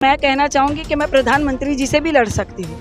मैं कहना चाहूँगी कि मैं प्रधानमंत्री जी से भी लड़ सकती हूँ।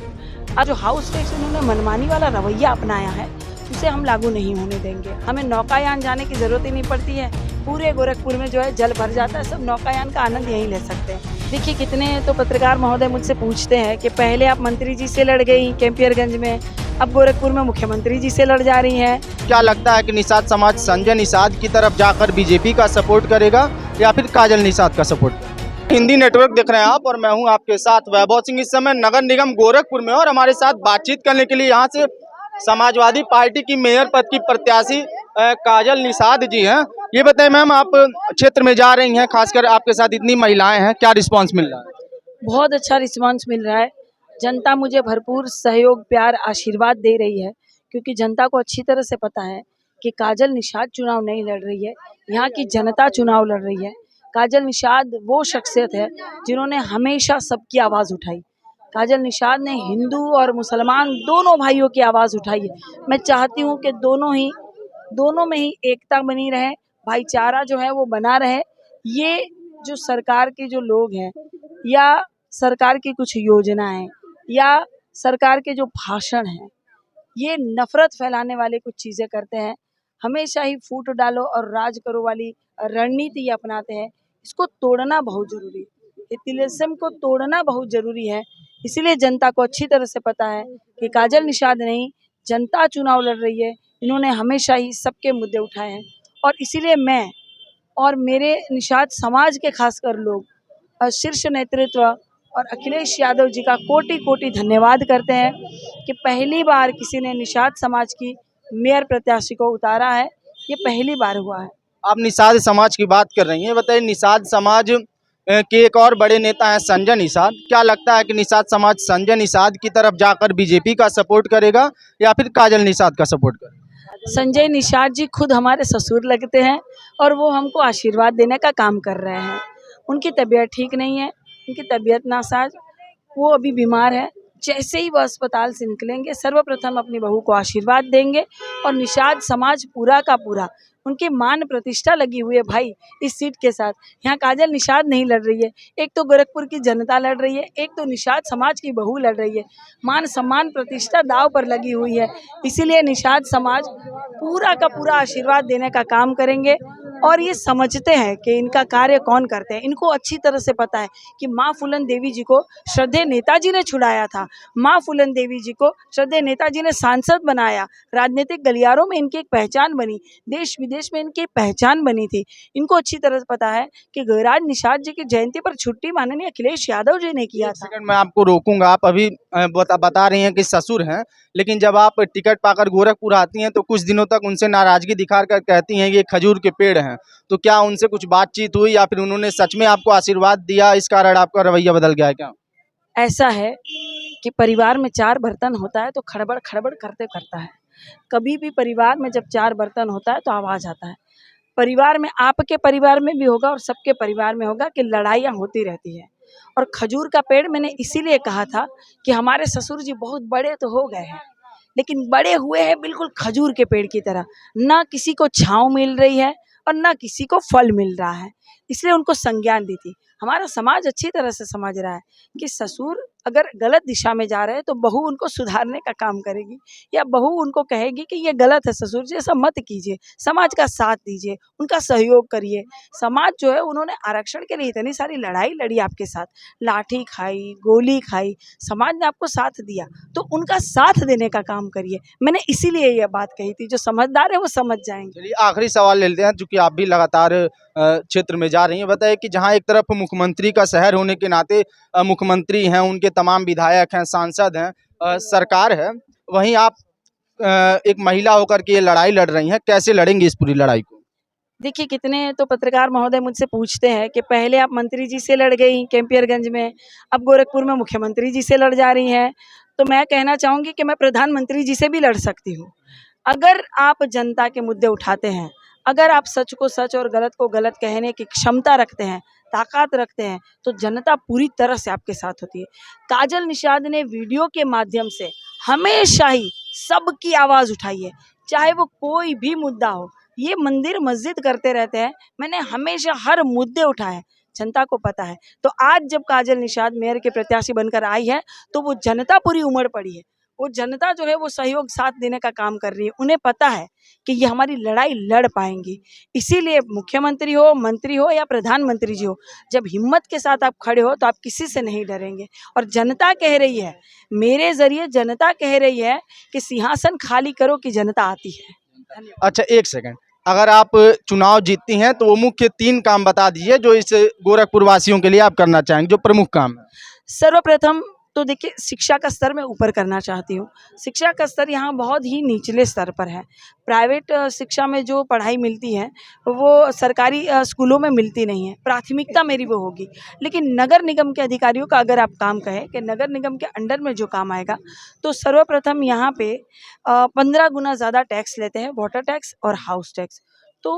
अब जो हाउस टैक्स उन्होंने मनमानी वाला रवैया अपनाया है उसे हम लागू नहीं होने देंगे। हमें नौकायान जाने की ज़रूरत ही नहीं पड़ती है। पूरे गोरखपुर में जो है जल भर जाता है, सब नौकायान का आनंद यहीं ले सकते हैं। देखिए कितने तो पत्रकार महोदय मुझसे पूछते हैं कि पहले आप मंत्री जी से लड़ गई कैंपियरगंज में, अब गोरखपुर में मुख्यमंत्री जी से लड़ जा रही हैं। क्या लगता है कि निषाद समाज संजय निषाद की तरफ जाकर बीजेपी का सपोर्ट करेगा या फिर काजल निषाद का सपोर्ट करेगा? हिंदी नेटवर्क देख रहे हैं आप और मैं हूं आपके साथ वैभव सिंह। इस समय नगर निगम गोरखपुर में और हमारे साथ बातचीत करने के लिए यहां से समाजवादी पार्टी की मेयर पद की प्रत्याशी काजल निषाद जी हैं। ये बताएं मैम, आप क्षेत्र में जा रही हैं, खासकर आपके साथ इतनी महिलाएं हैं, क्या रिस्पॉन्स मिल रहा है? बहुत अच्छा रिस्पांस मिल रहा है। जनता मुझे भरपूर सहयोग, प्यार, आशीर्वाद दे रही है, क्योंकि जनता को अच्छी तरह से पता है कि काजल निषाद चुनाव नहीं लड़ रही है, यहाँ की जनता चुनाव लड़ रही है। काजल निषाद वो शख्सियत है जिन्होंने हमेशा सबकी आवाज़ उठाई। काजल निषाद ने हिंदू और मुसलमान दोनों भाइयों की आवाज़ उठाई है। मैं चाहती हूँ कि दोनों में ही एकता बनी रहे, भाईचारा जो है वो बना रहे। ये जो सरकार के जो लोग हैं या सरकार की कुछ योजनाएं या सरकार के जो भाषण हैं, ये नफरत फैलाने वाले कुछ चीज़ें करते हैं। हमेशा ही फूट डालो और राज करो वाली रणनीति ये अपनाते हैं। इसको तोड़ना बहुत ज़रूरी है। ये तिलिस्म को तोड़ना बहुत ज़रूरी है। इसीलिए जनता को अच्छी तरह से पता है कि काजल निषाद नहीं, जनता चुनाव लड़ रही है। इन्होंने हमेशा ही सबके मुद्दे उठाए हैं और इसीलिए मैं और मेरे निषाद समाज के खासकर लोग और शीर्ष नेतृत्व और अखिलेश यादव जी का कोटि कोटि धन्यवाद करते हैं कि पहली बार किसी ने निषाद समाज की मेयर प्रत्याशी को उतारा है। ये पहली बार हुआ है। आप निषाद समाज की बात कर रही हैं, बताइए निषाद समाज के एक और बड़े नेता हैं संजय निषाद। क्या लगता है कि निषाद समाज संजय निषाद की तरफ जाकर बीजेपी का सपोर्ट करेगा या फिर काजल निषाद का सपोर्ट करेगा? संजय निषाद जी खुद हमारे ससुर लगते हैं और वो हमको आशीर्वाद देने का काम कर रहे हैं। उनकी तबीयत ठीक नहीं है, उनकी तबीयत नासाज, वो अभी बीमार है। जैसे ही वो अस्पताल से निकलेंगे सर्वप्रथम अपनी बहू को आशीर्वाद देंगे और निषाद समाज पूरा का पूरा, उनकी मान प्रतिष्ठा लगी हुई है भाई इस सीट के साथ। यहाँ काजल निषाद नहीं लड़ रही है, एक तो गोरखपुर की जनता लड़ रही है, एक तो निषाद समाज की बहू लड़ रही है। मान सम्मान प्रतिष्ठा दाव पर लगी हुई है। इसीलिए निषाद समाज पूरा का पूरा आशीर्वाद देने का काम करेंगे और ये समझते हैं कि इनका कार्य कौन करते हैं। इनको अच्छी तरह से पता है कि माँ फूलन देवी जी को श्रद्धेय नेताजी ने छुड़ाया था। माँ फूलन देवी जी को श्रद्धेय नेताजी ने सांसद बनाया, राजनीतिक गलियारों में इनकी एक पहचान बनी, देश विदेश में इनकी पहचान बनी थी। इनको अच्छी तरह से पता है कि गैराज निषाद जी की जयंती पर छुट्टी माननीय अखिलेश यादव जी ने किया था। सेकंड मैं आपको रोकूंगा। आप अभी बता रही हैं कि ससुर हैं, लेकिन जब आप टिकट पाकर गोरखपुर आती हैं तो कुछ दिनों तक उनसे नाराजगी दिखाकर कहती हैं कि ये खजूर के पेड़ हैं। तो क्या उनसे कुछ बातचीत हुई या फिर उन्होंने सच में आपको आशीर्वाद दिया, इस कारण आपका रवैया बदल गया है क्या? ऐसा है कि परिवार में 4 बर्तन होता है तो खड़बड़ खड़बड़ करते करता है। कभी भी परिवार में जब 4 बर्तन होता है तो आवाज़ आता है। परिवार में, आपके परिवार में भी होगा और सबके परिवार में होगा कि लड़ाइयाँ होती रहती है। और खजूर का पेड़ मैंने इसीलिए कहा था कि हमारे ससुर जी बहुत बड़े तो हो गए हैं, लेकिन बड़े हुए हैं बिल्कुल खजूर के पेड़ की तरह। ना किसी को छाँव मिल रही है और ना किसी को फल मिल रहा है, इसलिए उनको संज्ञान दी थी। हमारा समाज अच्छी तरह से समझ रहा है कि ससुर अगर गलत दिशा में जा रहे हैं तो बहू उनको सुधारने का काम करेगी, या बहू उनको कहेगी कि ये गलत है ससुर जी, ऐसा मत कीजिए, समाज का साथ दीजिए, उनका सहयोग करिए। समाज जो है, उन्होंने आरक्षण के लिए इतनी सारी लड़ाई लड़ी आपके साथ, लाठी खाई, गोली खाई, समाज ने आपको साथ दिया, तो उनका साथ देने का काम करिए। मैंने इसीलिए ये बात कही थी, जो समझदार है वो समझ जाएंगे। चलिए आखिरी सवाल ले लेते हैं, चूंकि आप भी लगातार क्षेत्र में जा रही हैं। बताइए कि जहां एक तरफ मुख्यमंत्री का शहर होने के नाते मुख्यमंत्री हैं, उनके तमाम विधायक हैं, सांसद हैं, सरकार है, वहीं आप एक महिला होकर के ये लड़ाई लड़ रही हैं, कैसे लड़ेंगी इस पूरी लड़ाई को? देखिए कितने तो पत्रकार महोदय मुझसे पूछते हैं कि पहले आप मंत्री जी से लड़ गई कैंपियरगंज में, अब गोरखपुर में मुख्यमंत्री जी से लड़ जा रही हैं। तो मैं कहना चाहूँगी कि मैं प्रधानमंत्री जी से भी लड़ सकती हूँ। अगर आप जनता के मुद्दे उठाते हैं, अगर आप सच को सच और गलत को गलत कहने की क्षमता रखते हैं, ताकत रखते हैं, तो जनता पूरी तरह से आपके साथ होती है। काजल निषाद ने वीडियो के माध्यम से हमेशा ही सबकी आवाज़ उठाई है, चाहे वो कोई भी मुद्दा हो। ये मंदिर मस्जिद करते रहते हैं, मैंने हमेशा हर मुद्दे उठाए, जनता को पता है। तो आज जब काजल निषाद मेयर के प्रत्याशी बनकर आई है तो वो जनता पूरी उमड़ पड़ी है। वो जनता जो है वो सहयोग साथ देने का काम कर रही है। उन्हें पता है कि ये हमारी लड़ाई लड़ पाएंगी। इसीलिए मुख्यमंत्री हो, मंत्री हो या प्रधानमंत्री जी हो, जब हिम्मत के साथ आप खड़े हो तो आप किसी से नहीं डरेंगे। और जनता कह रही है, मेरे जरिए जनता कह रही है कि सिंहासन खाली करो कि जनता आती है। धन्यवाद। अच्छा, एक सेकंड, अगर आप चुनाव जीतती हैं तो वो मुख्य 3 काम बता दीजिए जो इस गोरखपुर वासियों के लिए आप करना चाहेंगे, जो प्रमुख काम है। सर्वप्रथम तो देखिए, शिक्षा का स्तर मैं ऊपर करना चाहती हूँ। शिक्षा का स्तर यहाँ बहुत ही निचले स्तर पर है। प्राइवेट शिक्षा में जो पढ़ाई मिलती है वो सरकारी स्कूलों में मिलती नहीं है। प्राथमिकता मेरी वो होगी। लेकिन नगर निगम के अधिकारियों का अगर आप काम कहें कि नगर निगम के अंडर में जो काम आएगा, तो सर्वप्रथम यहाँ पे 15 गुना ज़्यादा टैक्स लेते हैं, वाटर टैक्स और हाउस टैक्स। तो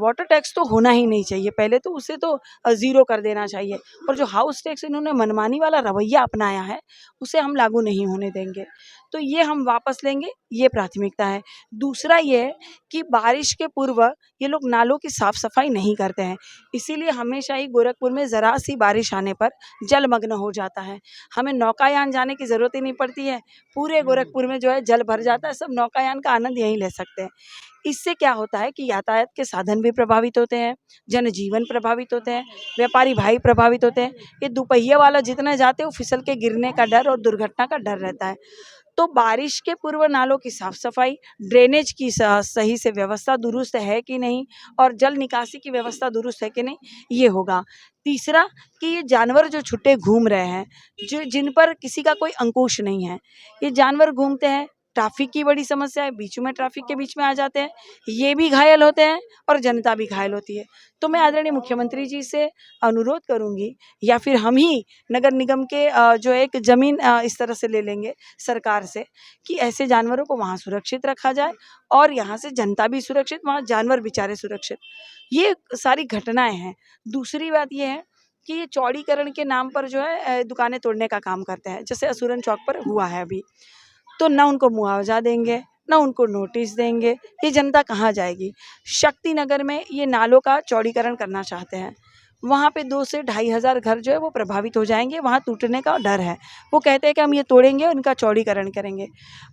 वाटर टैक्स तो होना ही नहीं चाहिए, पहले तो उसे तो ज़ीरो कर देना चाहिए। और जो हाउस टैक्स इन्होंने मनमानी वाला रवैया अपनाया है, उसे हम लागू नहीं होने देंगे। तो ये हम वापस लेंगे, ये प्राथमिकता है। दूसरा ये है कि बारिश के पूर्व ये लोग नालों की साफ़ सफाई नहीं करते हैं, इसीलिए हमेशा ही गोरखपुर में ज़रा सी बारिश आने पर जलमग्न हो जाता है। हमें नौकायान जाने की ज़रूरत ही नहीं पड़ती है, पूरे गोरखपुर में जो है जल भर जाता है, सब नौकायान का आनंद यहीं ले सकते हैं। इससे क्या होता है कि यातायात के साधन भी प्रभावित होते हैं, जनजीवन प्रभावित होते हैं, व्यापारी भाई प्रभावित होते हैं। ये दुपहिया वाला जितने जाते हैं वो फिसल के गिरने का डर और दुर्घटना का डर रहता है। तो बारिश के पूर्व नालों की साफ सफाई, ड्रेनेज की सही से व्यवस्था दुरुस्त है कि नहीं, और जल निकासी की व्यवस्था दुरुस्त है कि नहीं, ये होगा। तीसरा कि ये जानवर जो छुट्टे घूम रहे हैं, जिन पर किसी का कोई अंकुश नहीं है, ये जानवर घूमते हैं, ट्रैफिक की बड़ी समस्या है, बीच में ट्रैफिक के बीच में आ जाते हैं, ये भी घायल होते हैं और जनता भी घायल होती है। तो मैं आदरणीय मुख्यमंत्री जी से अनुरोध करूंगी, या फिर हम ही नगर निगम के जो एक ज़मीन इस तरह से ले लेंगे सरकार से कि ऐसे जानवरों को वहाँ सुरक्षित रखा जाए और यहाँ से जनता भी सुरक्षित, वहाँ जानवर बेचारे सुरक्षित। ये सारी घटनाएं हैं। दूसरी बात ये है कि ये चौड़ीकरण के नाम पर जो है दुकानें तोड़ने का काम करते हैं, जैसे असुरन चौक पर हुआ है अभी। तो ना उनको मुआवजा देंगे, ना उनको नोटिस देंगे, ये जनता कहाँ जाएगी। शक्ति नगर में ये नालों का चौड़ीकरण करना चाहते हैं, वहाँ पे 2 से 2,500 घर जो है वो प्रभावित हो जाएंगे, वहाँ टूटने का डर है। वो कहते हैं कि हम ये तोड़ेंगे और इनका चौड़ीकरण करेंगे।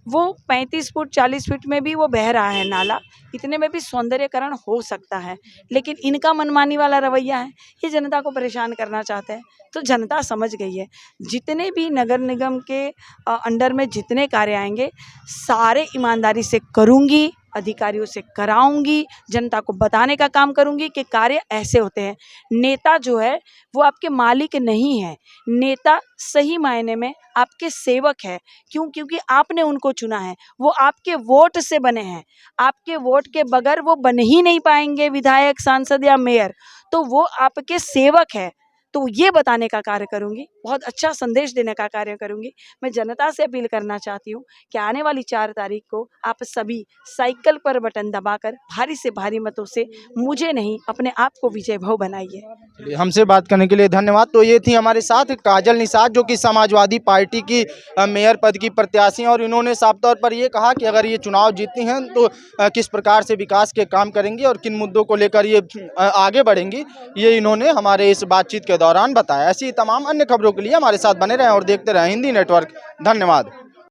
वो 35 फुट 40 फीट में भी वो बह रहा है नाला, इतने में भी सौंदर्यकरण हो सकता है, लेकिन इनका मनमानी वाला रवैया है, ये जनता को परेशान करना चाहते हैं। तो जनता समझ गई है, जितने भी नगर निगम के अंडर में जितने कार्य आएंगे सारे ईमानदारी से करूँगी, अधिकारियों से कराऊंगी, जनता को बताने का काम करूंगी कि कार्य ऐसे होते हैं। नेता जो है वो आपके मालिक नहीं है, नेता सही मायने में आपके सेवक है। क्यों? क्योंकि आपने उनको चुना है, वो आपके वोट से बने हैं। आपके वोट के बगैर वो बन ही नहीं पाएंगे विधायक, सांसद या मेयर, तो वो आपके सेवक है। तो ये बताने का कार्य करूंगी, बहुत अच्छा संदेश देने का कार्य करूंगी। मैं जनता से अपील करना चाहती हूँ कि आने वाली 4 तारीख को आप सभी साइकिल पर बटन दबाकर भारी से भारी मतों से मुझे नहीं, अपने आप को विजय भव बनाइए। हमसे बात करने के लिए धन्यवाद। तो ये थी हमारे साथ काजल निषाद, जो कि समाजवादी पार्टी की मेयर पद की प्रत्याशी हैं, और इन्होंने साफ तौर पर ये कहा कि अगर ये चुनाव जीतती हैं तो किस प्रकार से विकास के काम करेंगी और किन मुद्दों को लेकर ये आगे बढ़ेंगी, ये इन्होंने हमारे इस बातचीत के दौरान बताया। ऐसी तमाम अन्य खबरों के लिए हमारे साथ बने रहें और देखते रहें हिंदी नेटवर्क। धन्यवाद।